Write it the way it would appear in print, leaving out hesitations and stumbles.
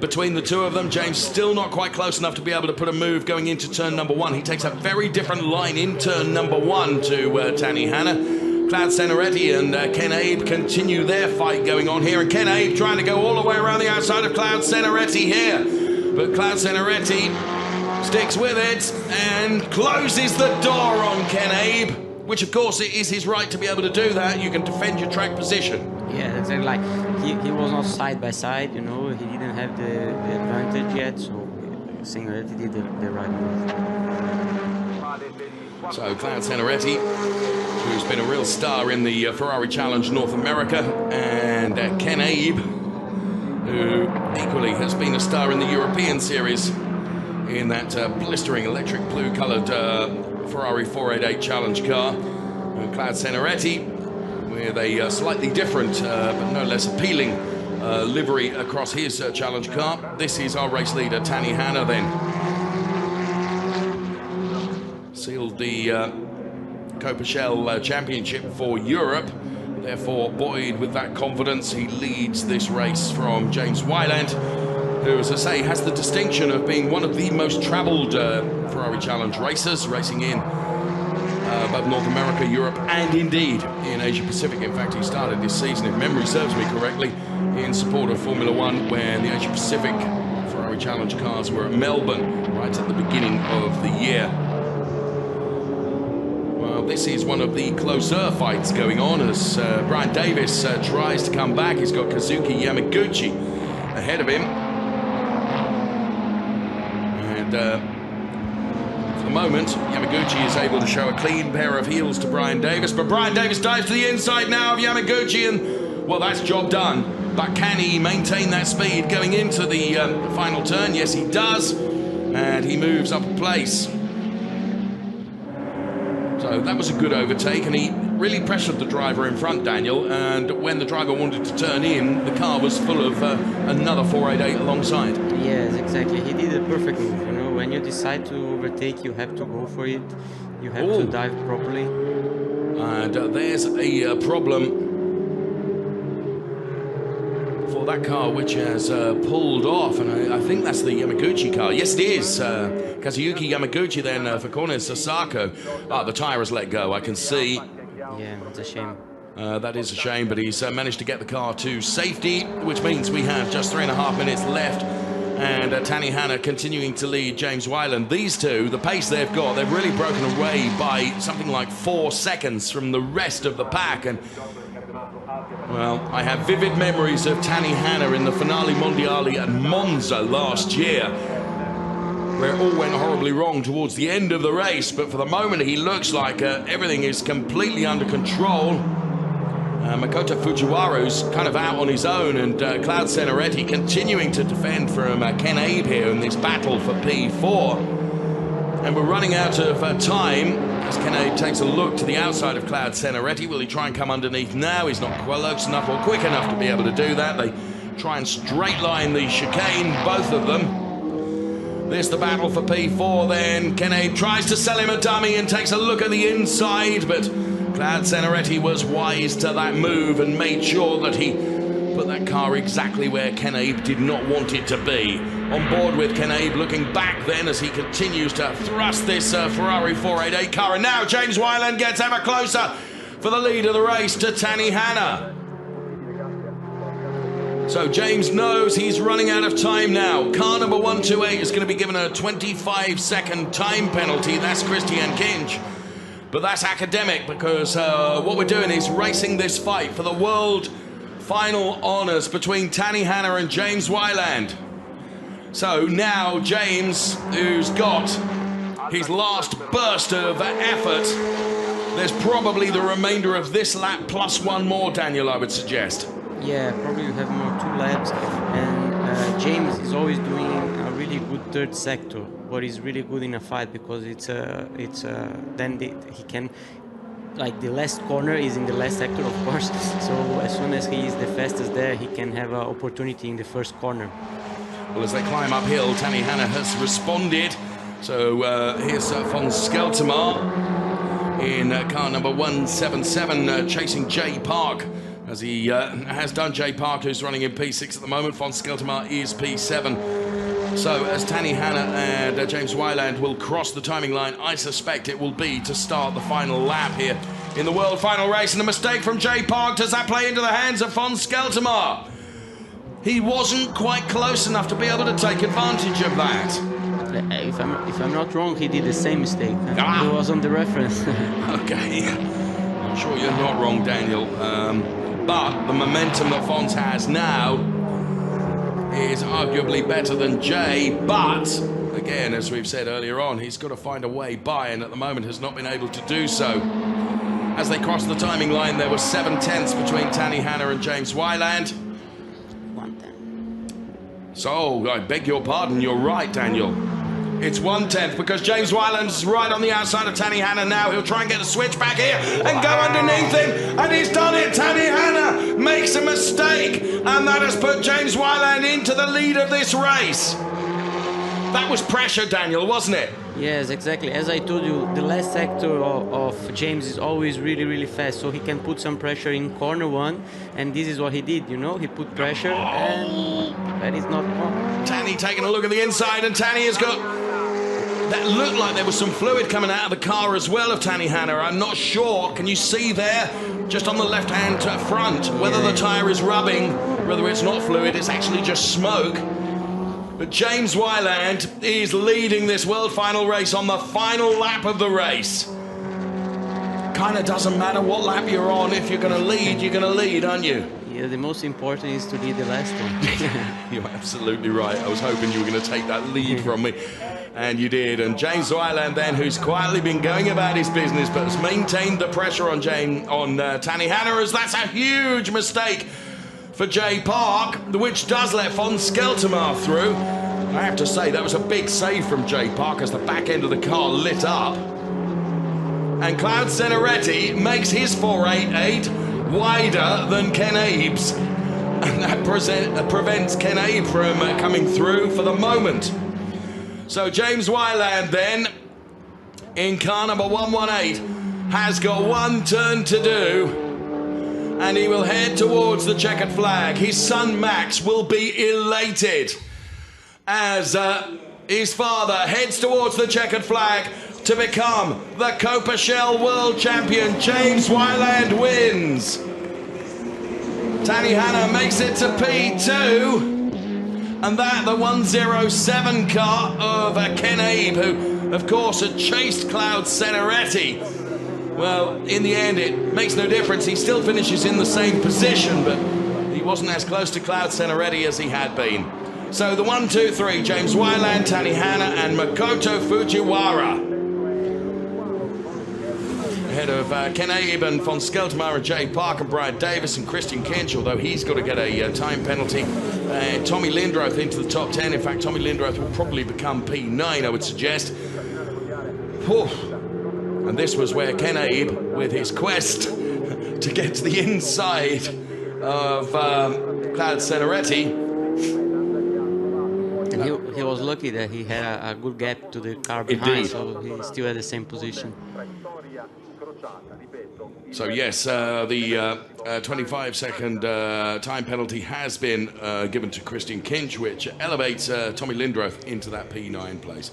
between the two of them. James still not quite close enough to be able to put a move going into turn number one. He takes a very different line in turn number one to Tanny Hanna. Cloud Ceneretti and Ken Abe continue their fight going on here, and Ken Abe trying to go all the way around the outside of Cloud Ceneretti here, but Cloud Ceneretti sticks with it and closes the door on Ken Abe, which of course it is his right to be able to do that. You can defend your track position. Yeah, exactly. Like he was not side by side, you know, he didn't have the advantage yet, so Ceneretti did the right move. So Cloud Ceneretti, who's been a real star in the Ferrari Challenge North America, and Ken Abe, who equally has been a star in the European Series in that blistering electric blue-coloured Ferrari 488 Challenge car. And Cloud Ceneretti with a slightly different but no less appealing livery across his Challenge car. This is our race leader, Tanny Hanna, then. Sealed the Coppa Shell Championship for Europe. Therefore, buoyed with that confidence, he leads this race from James Wyland, who, as I say, has the distinction of being one of the most travelled Ferrari Challenge racers, racing in both North America, Europe, and indeed in Asia Pacific. In fact, he started this season, if memory serves me correctly, in support of Formula One, when the Asia Pacific Ferrari Challenge cars were at Melbourne, right at the beginning of the year. This is one of the closer fights going on as Brian Davis tries to come back. He's got Kazuki Yamaguchi ahead of him. And for the moment, Yamaguchi is able to show a clean pair of heels to Brian Davis, but Brian Davis dives to the inside now of Yamaguchi, and, well, that's job done. But can he maintain that speed going into the final turn? Yes, he does. And he moves up a place. So that was a good overtake, and he really pressured the driver in front, Daniel, and when the driver wanted to turn in, the car was full of another 488 alongside. Yes, exactly. He did a perfect move. You know, when you decide to overtake, you have to go for it. You have to dive properly. And there's a problem for that car, which has pulled off, and I think that's the Yamaguchi car. Yes, it is. Kazuyuki Yamaguchi then for Corner Sasako. The tyre has let go, I can see. Yeah, it's a shame. That is a shame, but he's managed to get the car to safety, which means we have just 3.5 minutes left. And Tanny Hanna continuing to lead James Wyland. These two, the pace they've got, they've really broken away by something like 4 seconds from the rest of the pack. And well, I have vivid memories of Tanny Hanna in the Finale Mondiale at Monza last year, where it all went horribly wrong towards the end of the race, but for the moment he looks like everything is completely under control. Makoto Fujiwaru's kind of out on his own, and Cloud Ceneretti continuing to defend from Ken Abe here in this battle for P4. And we're running out of time as Ken Abe takes a look to the outside of Cloud Ceneretti. Will he try and come underneath now? He's not close enough or quick enough to be able to do that. They try and straight line the chicane, both of them. There's the battle for P4 then. Ken Abe tries to sell him a dummy and takes a look at the inside, but Cloud Ceneretti was wise to that move and made sure that he put that car exactly where Ken Abe did not want it to be. On board with Ken Abe, looking back then as he continues to thrust this Ferrari 488 car. And now James Wyland gets ever closer for the lead of the race to Tanny Hanna. So James knows he's running out of time now. Car number 128 is going to be given a 25-second time penalty. That's Christian Kinch. But that's academic, because what we're doing is racing this fight for the world final honours between Tanny Hanna and James Wyland. So now James, who's got his last burst of effort, there's probably the remainder of this lap plus one more, Daniel, I would suggest. Yeah, probably you have more 2 laps, and James is always doing a really good third sector, but he's really good in a fight because then he can, like, the last corner is in the last sector, of course, so as soon as he is the fastest there, he can have an opportunity in the first corner. Well, as they climb uphill, Tanny Hanna has responded. So here's von Skeltermar in car number 177, chasing Jay Park as he has done Jay Park, who's running in P6 at the moment. Von Skeltermar is P7. So as Tanny Hanna and James Weiland will cross the timing line, I suspect it will be to start the final lap here in the world final race. And a mistake from Jay Park. Does that play into the hands of Von Skeltermar? He wasn't quite close enough to be able to take advantage of that. If I'm not wrong, he did the same mistake. He was on the reference. Okay, I'm sure you're not wrong, Daniel. But the momentum that Fons has now is arguably better than Jay. But again, as we've said earlier on, he's got to find a way by, and at the moment has not been able to do so. As they crossed the timing line, there were 7/10 between Tanny Hanna and James Weiland. 1/10. So, I beg your pardon, you're right, Daniel. It's 1/10 because James Weiland's right on the outside of Tanny Hanna now. He'll try and get a switch back here and go underneath him, and he's done it. Tanny Hanna makes a mistake, and that has put James Weiland into the lead of this race. That was pressure, Daniel, wasn't it? Yes, exactly. As I told you, the last sector of James is always really, really fast, so he can put some pressure in corner one, and this is what he did, you know? He put pressure, and that is not wrong. Tanny taking a look at the inside, and Tanny has got... That looked like there was some fluid coming out of the car as well of Tanny Hanna. I'm not sure. Can you see there, just on the left-hand front, whether the tyre is rubbing, whether it's not fluid, it's actually just smoke. But James Weiland is leading this world final race on the final lap of the race. Kind of doesn't matter what lap you're on. If you're going to lead, you're going to lead, aren't you? Yeah, the most important is to lead the last one. You're absolutely right. I was hoping you were going to take that lead from me. And you did. And James Weiland then, who's quietly been going about his business, but has maintained the pressure on Tanny Hanna, as that's a huge mistake for Jay Park, which does let Von Skeltermar through. I have to say, that was a big save from Jay Park as the back end of the car lit up. And Cloud Ceneretti makes his 488 wider than Ken Abe's. And that prevents Ken Abe from coming through for the moment. So James Weiland then, in car number 118, has got one turn to do, and he will head towards the checkered flag. His son Max will be elated as his father heads towards the checkered flag to become the Coppa Shell World Champion. James Weiland wins. Tanny Hanna makes it to P2. And that, the 107 car of Ken Abe, who, of course, had chased Cloud Ceneretti. Well, in the end, it makes no difference. He still finishes in the same position, but he wasn't as close to Cloud Ceneretti as he had been. So the 1, 2, 3, James Weiland, Tanny Hanna, and Makoto Fujiwara. Ahead of Ken Abe and Von Skeltermar and Jay Park and Brian Davis and Christian Kinch, although he's got to get a time penalty. Tommy Lindroth into the top 10. In fact, Tommy Lindroth will probably become P9, I would suggest. Whew. And this was where Ken Abe, with his quest to get to the inside of Cloud Ceneretti. And he was lucky that he had a good gap to the car behind, Indeed. so he still had the same position. So yes, the 25-second time penalty has been given to Christian Kinch, which elevates Tommy Lindroth into that P9 place.